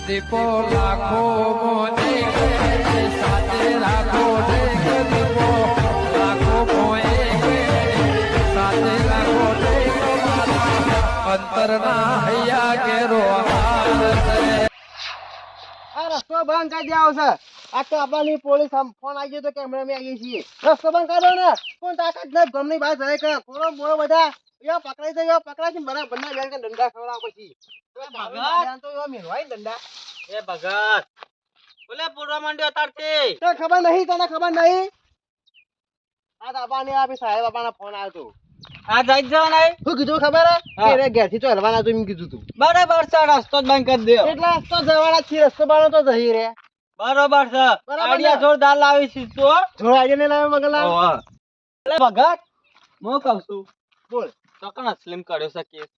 દીપો લાખો મોને સાથે રાખો દીપો લાખો મોએ સાથે રાખો અંતરના હૈયા કેરો આ રસ્તો બંધ કરી દેવો છે. આ તો આપણી પોલીસ ફોન આવી ગયો તો કેમેરા મેં આવીએ છીએ. રસ્તો બંધ કરો ને કોણ તાકાત ન ગમની બહાર જાય કે કોરો મોરો બધા યો પકડાઈ જાય પકડાઈ છે બરાબર ના બેન કે દંડા ખવડાવ પછી ભગત તો યો મેરવાય દંડા એ ભગત બોલે પૂરવા માંડ્યો તારથી તને ખબર નહીં આ તો આપણી આપી સાહેબ બાપાનો ફોન આવ્યો તો આ જાય જવાના શું કીધું ખબર હે કે રે ઘેરથી તો હલવાના તો એમ કીધું તું બરાબર છે રસ્તો જ બંધ કરી દો એટલે રસ્તો જવાના છે રસ્તો બાનો તો જઈ રે બરોબર છે બરાબર આઈડિયા ને? જોરદાર લાવી છે તો થોડો આઈડિયા ને લાવે મગલા એટલે ભગત હું કહું છું બોલ ચોકન સ્લિમ કર્યો છે કેસ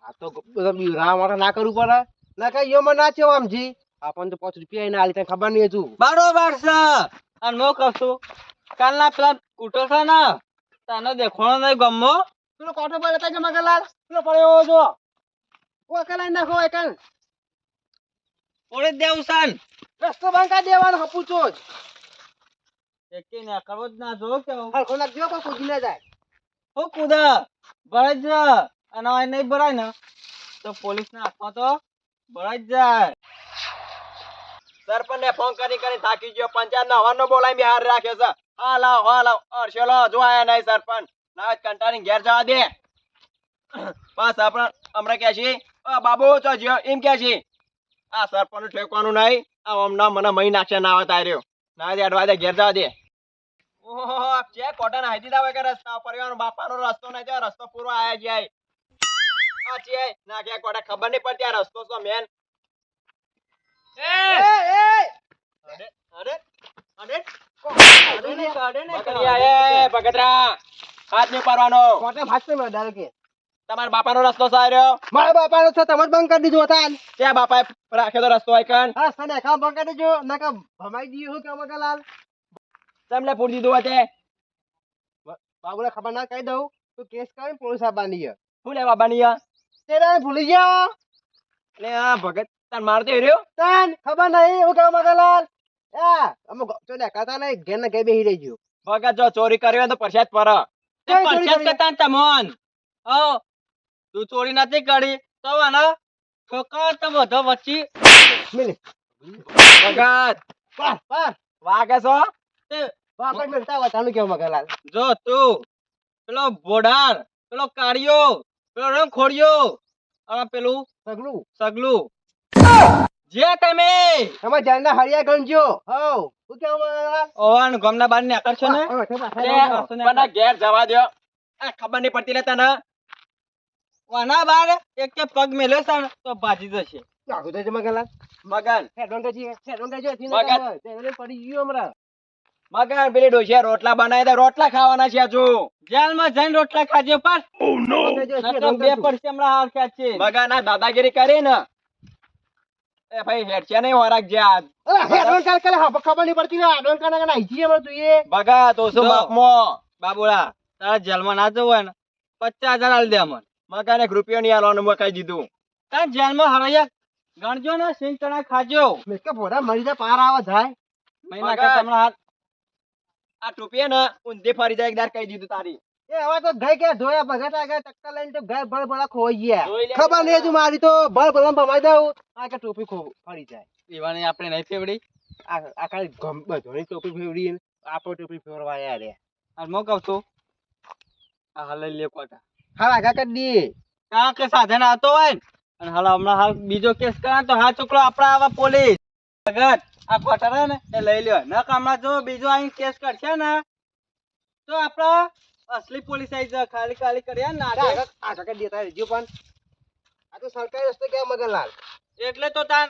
આ તો બધા બીવરા માટે ના કરવું પડે ના કઈ યો મને ના છે આમજી આપણને તો 5 રૂપિયા ના આલી તને ખબર નહીં હતું બરોબર છે અને હું કહું છું કાલના પેલા કૂટો છે ને તને દેખવાનો નહીં ગમો પેલો કોટો પર હતા કે મગલાલ પેલો પડ્યો જો ઓ કલાઈ નાખો એકન ઓળે દેવું સાન રસ્તો બંધ કરી દેવાનો હપુચો જ એકે ને કરવો જ ના જો કે હરખો નાખજો કોઈ કૂદી ના જાય હો કુદા ભરાઈ જ અને આ નહીં ભરાય ને તો પોલીસ ના હાથમાં તો ભરાઈ જ જાય સરપંચ ને ફોન કરી થાકી ગયો પંચાયત નો હવાનો બોલાવી બિહાર રાખ્યો છે હાલાવ અરશેલો જો આયા નહીં સરપંચ ના કંટાળી ઘેર જવા દે બસ આપણે હમણાં કે છે બાબુ તો જ્યો એમ કે છે આ સરપંચ નું ઠેકવાનું નહીં આ હમણાં મને મહી નાખશે ના આવે તાર્યો ના દે અડવા દે ઘેર જવા દે ઓહો ચે કોટન હાઈદી દાવે કે રસ્તા પર યાર બાપાનો રસ્તો નહીં તે રસ્તો પૂરો આયા જાય આ ચે ના કે કોટા ખબર નહીં પડતી આ રસ્તો તો મેન ભગતરા હાથ નહીં પાડવાનો કોટે ભાગતો મે ડાલ કે તમારા બાપાનો રસ્તો સાર્યો મારા બાપાનો છે તમે જ બંધ કરી દીધો હતા ત્યાં બાપાએ રાખ્યો તો રસ્તો આઈકન હા સને કામ બંધ કરી દેજો નકા ભમાઈ દીયો હું કે મગલાલ તમને પૂરી દીધું હતે બાબુને ખબર ના કહી દઉં તો કેસ કરીને પોલીસ આવવાની શું લે બાબાની તેરા ભૂલી ગયો એટલે આ ભગત તાર મારતો રહ્યો તન ખબર નહીં હું કે મગલાલ અમે તો દેખાતા નહીં ઘેર ને ઘેર બેહી રહી ગયો ભગત જો ચોરી કરી હોય તો પરસાદ પર કઈ ચોરી પરસાદ કરી? કરતા તમોન ઓ તું ચોરી નથી કરી તો આના ઠોકા તો બધો વચ્ચી મિલી ભગત પાર પાર વાગે છો તે વાપસ મિલતા વતાનું કેવું મગલાલ જો તું પેલો બોડાર પેલો કાળિયો પેલો રંગ ખોડિયો અને પેલું સગલું સગલું જે તમે તમે જાનના હરિયા ગણજો હો હું કેવું મગલાલ ઓવાન ગમના બાર ને આકર્ષો ને મને ઘેર જવા દો આ ખબર નહીં પડતી લે તને વાના બાર એક કે પગ મેલ્યો છે ને તો ભાજી જશે આગુ તો મગલાલ મગન હેડોંગજી મગન. તેને પડી ગયો હમણાં મગન પેલી ડોશિયા રોટલા બનાવી દે રોટલા ખાવાના છે હજુ જેલમાં જઈને રોટલા ખાજો પર બે પડશે હમણાં હાલ ક્યાં છે મગન આ દાદાગીરી કરી ને એ ભાઈ હેડ છે નહીં વરાક જે આ હેડોંગ કાલ કાલે ખબર નહીં પડતી ને હેડોંગ કાના કાના આઈ છીએ તું એ ભગા તો શું બાપમો બાબુડા તારા જેલમાં ના જવું હોય ને 50,000 આલ દે અમન મગન 1 રૂપિયો નહીં આલવાનું મેં કહી દીધું તાર જેલમાં હરાયા ગણજો ને સિંગ ચણા ખાજો મેં કે ભોરા મરી જાય પાર આવા જાય મહિના કે તમને હાથ આ ટોપી ને ઊંધી ફરી જાય એકદાર કહી દીધું તારી એ હવે તો ગઈ કે ધોયા ભગત આગળ ટક્કર લઈને તો ઘર ભળ ભળા ખોઈ ગયા જોઈ લે. ખબર નહીં હજુ મારી તો ભળ ભળા ભમાઈ દઉં આ કે ટોપી ફરી જાય દીવાની આપણે નહીં ફેવડી આ કાલે બધોની ટોપી ફેવડી આપણો ટોપી ફેરવા યાર આ મો કહું છું આ હાલ લે કોટા હા આગા કરી દઈએ કા કે સાધન આવતો હોય ને અને હાલ હમણાં હાલ બીજો કેસ કરે તો હા છોકરો આપડા આવા પોલીસ ભગત આ કોટા રહે ને એ લઈ લ્યો ન કામમાં જો બીજો અહીં કેસ કરશે ને તો આપડા અસલી પોલીસ આવી જાય ખાલી ખાલી કર્યા ને આગળ આગા કરી દેતા રહેજો પણ આ તો સરકારી રસ્તે ગયા મગનલાલ એટલે તો તાન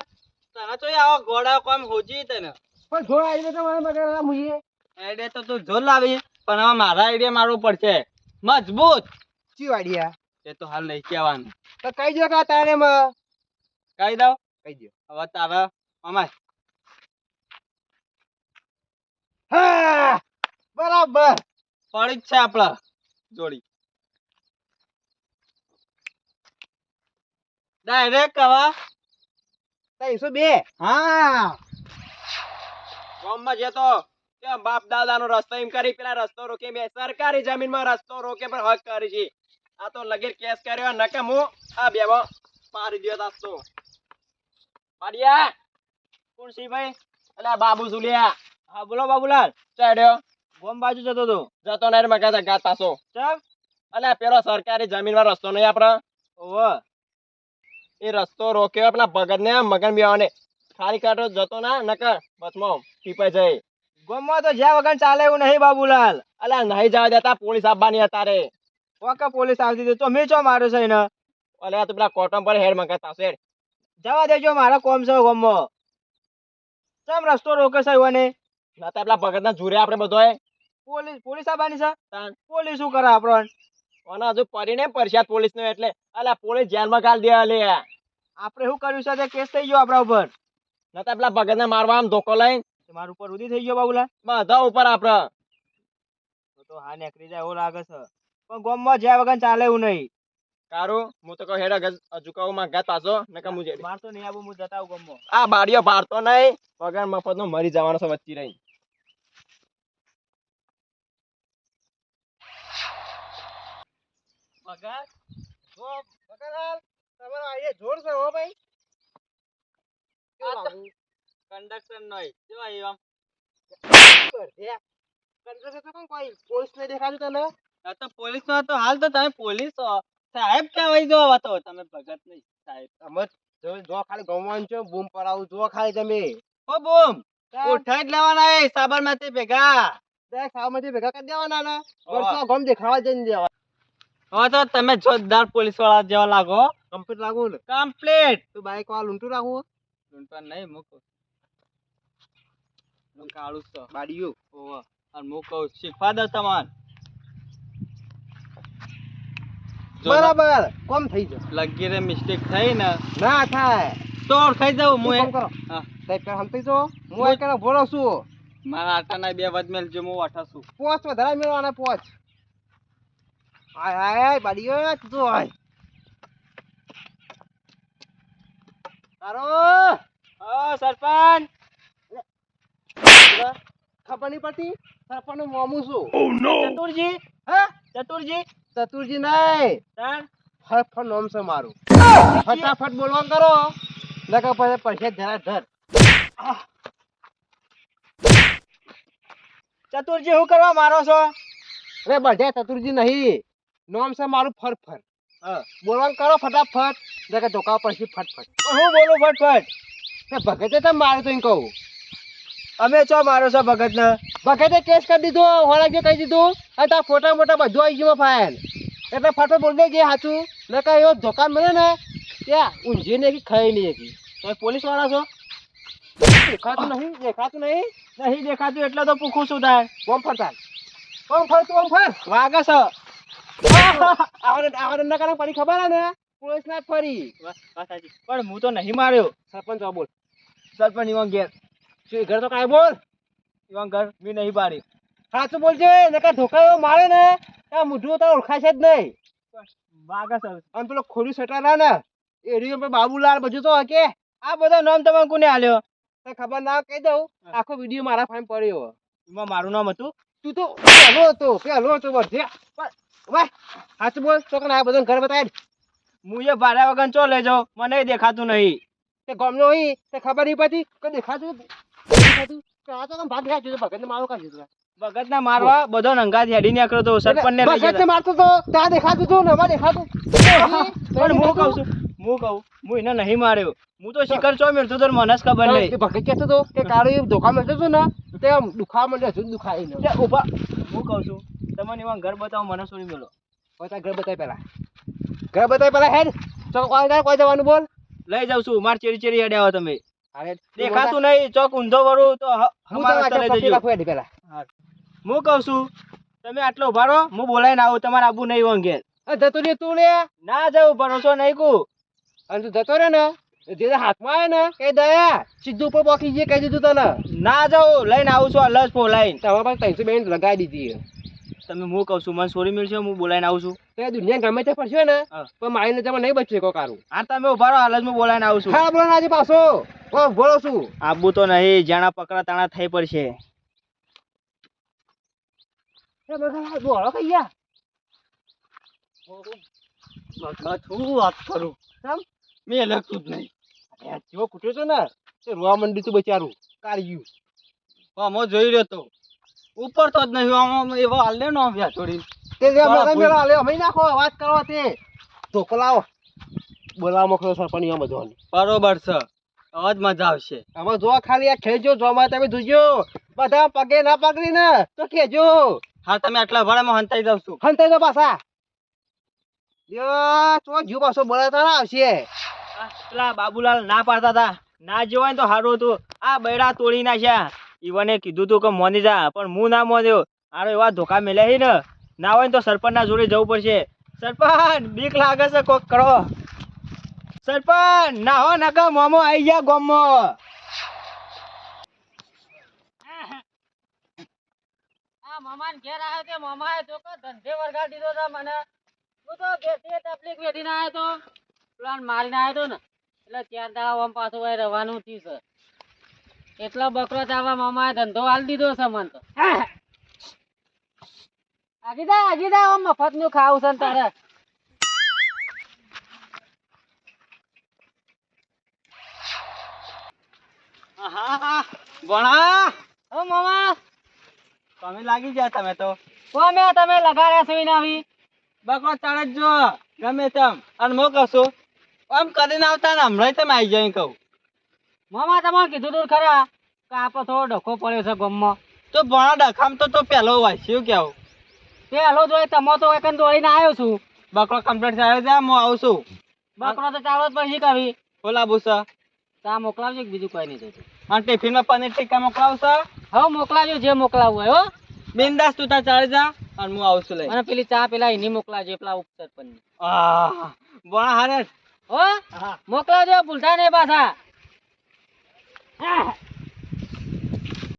તને તો આવા ઘોડા કોમ હોજી તને પણ જોડા આવી તો મારા મગનલાલ મુઈએ આઈડિયા તો તું જોર લાવી પણ હવે મારા આઈડિયા મારવું પડશે મજબૂત ચી વાડિયા એ તો હાલ નહીં કહેવાનું તો કહી દો કે તારે કહી દઉં કહી દો હવે તારા અમાય હા બરાબર પડી જ છે આપડા જોડી ડાયરેક્ટ હવે 302. હા ગામમાં જતો કે બાપ દાદાનો રસ્તો એમ કરી પેલા રસ્તો રોકે બે સરકારી જમીનમાં રસ્તો રોકે પણ હક કરી છે આ તો લગીર કેસ કર્યો નકે હું આ બેવો પાડી દ્યો તાસ્તો પાડિયા કોણ છે ભાઈ અલા બાબુ સુલિયા હા બોલો બાબુલાલ ચાડ્યો ગોમ બાજુ જતો ને મગા ગાત પાછો ચમ અલા પેલો સરકારી જમીનમાં રસ્તો નહીં આપડે ઓવ એ રસ્તો રોક્યો પેલા ભગત ને મગન બેવાને ખાલી કાઢો જતો ના નકર બચમાં ટીપાઈ જાય ગોમમાં તો જ્યાં વગર ચાલે એવું નહીં બાબુલાલ અલા નહીં જવા દેતા પોલીસ આવવાની હતા ઓકે પોલીસ આવતી હતી તો મેં ચો માર્યો છે એને અલે તો પેલા કોટમ પર હેડ મંગાતા છે જવા દેજો મારા કોમ છે ગોમમાં ચમ રસ્તો રોકે છે એવાને નતા પેલા ભગત ના જુરે આપણે બધોય પોલીસ આવવાની છે પોલીસ શું કરે આપણને અને હજુ પડીને પરસાદ પોલીસ નો એટલે અલા પોલીસ જેલમાં ગાલ દે અલે આપણે શું કર્યું છે તે કેસ થઈ ગયો આપણા ઉપર નતા પેલા ભગત ને મારવા આમ ધોકો લઈને મારા ઉપર ઉધી થઈ ગયો બાબુલા બધા ઉપર આપડે તો હા નીકળી જાય એવું લાગે છે પણ ગામમાં જ્યાં વગર ચાલે એવું નહીં કારું હું તો કહું હેડ હજુ કહું માં ગાત પાછો નકા મુજે મારતો નહીં આવું હું જતા આવું ગામમાં આ બાડીઓ ભારતો નહીં વગર મફત નો મરી જવાનો છે વચ્ચે રહી ભગત જો ભગત તમારો આઈએ જોર છે હો ભાઈ કંડક્ટર નહીં જો આમ કંટ્રોલ તો કોણ કોઈ પોલીસ ને દેખાડું તને આ તો પોલીસ નો તો હાલ તો તમે પોલીસ સાહેબ કહેવાય જો હતો તમે ભગત નહીં સાહેબ અમે જો ખાલી ગમવાન છો બૂમ પડાવું જો ખાલી તમે ઓ બૂમ ઉઠાઈ જ લેવાના એ સાબરમતી ભેગા દેખ સામથી ભેગા કરી દેવાના ને વર્ષો ગમ દેખાવા જઈને દેવા હવે તો તમે જોરદાર પોલીસ વાળા જેવા લાગો કમ્પ્લીટ લાગુ ને કમ્પ્લીટ તું બાઈક વાળા લૂંટું રાખું લૂંટવા નહીં મૂકો કાળું તો બાડીયું ઓવા અને હું કહું શીખવા દો તમાર બરાબર કોમ થઈ જાય લગીરે મિસ્ટેક થઈ ને ના થાય તો ઓળખાઈ જાવ હું કોમ કરો હા તે કર હમતી જો હું એક કરે ભોળો છું મારા આટાના બે વજમેલ જો હું વાઠા છું પોચ વધારે મેળવાના પોચ હાય હાય બાડીયો તું તો હાય તારો સરપંચ ખબર નહીં પડતી સરપંચ નું મોમું છું ચતુરજી હા ચતુરજી ચતુરજી નહીં તાર ફટફટ નામ છે મારું ફટાફટ બોલવાનું કરો નકર પછી પૈસા જરા ધર ચતુરજી શું કરવા મારો છો અરે બધા ચતુરજી નહીં નામ છે મારું ફરફર બોલવાનું કરો ફટાફટ નકર ધોકા પછી ફટફટ હું બોલું ફટફટ તે ભગતે તમે મારું તો એમ કહું અમે ચો મારો છો ભગત ને ભગતે કેસ કરી દીધો હોરાજે કહી દીધું અને તાર ફોટા મોટા બધું આવી ગયું ફાઇલ એટલે ફટફટ બોલ દે જે સાચું નકર એવો ધોકા મળે ને ત્યાં ઊંઝી ને ખાઈ નહીં હતી તમે પોલીસ વાળા છો દેખાતું નહીં નહીં દેખાતું એટલે તો પૂછું શું થાય ઓમ ફરતા ઓમ ફર વાગે છે આવડે ન કરે પડી ખબર હે ને પોલીસ ના ફરી પણ હું તો નહીં માર્યો સરપંચ બોલ સરપંચ ઈવાન ઘેર શું ઘર તો કાંઈ બોલ ઈવાન ઘર મેં નહીં પાડી સાચું બોલજે નકર ધોકા એવો મારે ને ત્યાં મોઢું તો ઓળખાય છે જ નહીં વાગે છે અને પેલો ખોડું સેટા ના ને એ રીયો પર બાબુલાલ બધું તો કે આ બધો નામ તમે કોને આલ્યો તને ખબર ના કહી દઉં આખો વિડીયો મારા ફાઈમ પડ્યો એમાં મારું નામ હતું તું તો પેલો હતો બધે વાહ સાચું બોલ તો કે આ બધું ઘર બતાય હું એ ભાડા વગર ચો લઈ જાઉં મને દેખાતું નહીં તે ગમનો હોય તે ખબર નહીં પડતી કે દેખાતું કે આ તો તમે ભાગ ગયા છે ભગત ને મારો કાઢી દીધું ભગત ને મારવા બધો નંગાત હેડી નીકળ્યો તો સરપંચ ને લઈ ભગત ને મારતો તો ત્યાં દેખાતું હતું ને એમાં દેખાતું પણ હું કહું છું હું એને નહીં માર્યો હું તો શિખર ચો મેળતો તો મને જ ખબર નહીં તે ભગત કહેતો હતો કે કારો એ ધોકા મળતો હતો ને તે આમ દુખાવા માંડ્યો હજુ દુખાય ને તે ઉભા હું કહું છું તમને એમાં ઘર બતાવો મને છોડી મેલો બતા ઘર બતાય પેલા હેડ ચોક કોઈ જવાનું બોલ લઈ જાઉં છું માર ચેરી ચેરી હેડે આવો તમે અરે દેખાતું નહીં ચોક ઊંધો વળું તો હું હમારા તો રસ્તે લઈ જજો પેલા હું કહું છું તમે આટલો ઉભા રહો હું બોલાઈને આવું તમારે આબુ નહીં વંગે જતો રે તું લે ના જાઉં ભરોસો નહીં કુ અને તું જતો રે ને જે હાથમાં આવે ને કે દયા સીધું ઉપર બોકી જે કહી દીધું તને ના જાઉં લઈને આવું છું લસ ફો લઈને તમારા પાસે 300 બેન લગાવી દીધી તમે હું કહું છું મને સોરી મળશે હું બોલાઈને આવું છું તે દુનિયા ગમે તે ફરશે ને હા. પણ મારીને તમે નહીં બચશે કો કારું હા તમે ઉભા રહો હાલ જ હું બોલાઈને આવું છું હા બોલો આજે પાછો બોલો છું આબુ તો નહીં જાણા પકડા તાણા થઈ પડશે એ બધા બોલો કૈયા શું વાત કરું કેમ મેં લખતું જ નહીં અરે જેવો કૂટ્યો છે ને તે રોવા મંડી તું બચારું કાઢ્યું હું જોઈ રહ્યો તો ઉપર તો જ નહીં આમ એવો હાલ ને આમ છોડી તે જે વાળા મગન મેળો હાલ્યો અમે નાખો વાત કરો તે ધોકો લાવો બોલાવો મોકલો સરપંચ એમ બધોની બરોબર છે હવે જ મજા આવશે આમાં જો ખાલી આ ખેંચજો જોમાં તમે જોજો બધા પગે ના પકડી ને તો કેજો હા તમે આટલા ભાડામાં હંતાઈ જાવ છું હંતાઈ તો પાછા યો તો જીવ પાછો બોલાતા ના આવશે પેલા બાબુલાલ ના પાડતા હતા ના જોવાય ને તો સારું હતું આ બૈડા તોડી નાખ્યા ઈવને કીધું તું કે મોની જા પણ હું ના મોન્યો આરો એવા ધોકા મેલ્યા છે ને ના હોય ને તો સરપંચ ના જોડે જવું પડશે સરપંચ બીક લાગે છે કોક કરો સરપંચ ના હો નકા મોમો આઈ ગયા ગોમમાં આ મામાને ઘેર આવ્યો તે મામાએ તો કે ધંધે વરગાડી દીધો છે મને હું તો બેઠી તકલીફ બેઠીને આવ્યો તો પ્લાન મારીને આવ્યો તો ને એટલે 4 દાડા આમ પાછું ભાઈ રવાનું થયું છે એટલો બકરો ચાવવા મામાએ ધંધો હાલ દીધો છે મને તો આગીદા આમ મફત નું ખાવું છે ને તારે ભણા ઓ મામા તમે લાગી ગયા તમે તો કોમે તમે લગાડ્યા છો એના આવી બકરો ચાલે જ જો ગમે તેમ અને હું કહું છું આમ કરીને આવતા ને હમણાં તમે આવી જાય કહું મામા તમારે કીધું તું ખરા કે આપણો થોડો ડખો પડ્યો છે ગમમાં તો ભણા ડખામ તો પેલો હોય શું કેવું તે હલો જોઈ તમો તો એકન દોડીને આવ્યો છું બકરો કમ્પ્લીટ થયો છે હું આવું છું બકરો તો ચાલો જ પછી કવી બોલાવું છે ચા મોકલાવજો કે બીજું કોઈ નહીં થતું અને ટિફિનમાં પનીર ટીકા મોકલાવશે હવે મોકલાવજો જે મોકલાવવું હોય હો બિંદાસ તું તાર ચાલે જા અને હું આવું છું લઈ અને પેલી ચા પેલા એની મોકલાવજો પેલા ઉપસર પરની ભણા હારે હો મોકલાવજો ભૂલતા નહીં પાછા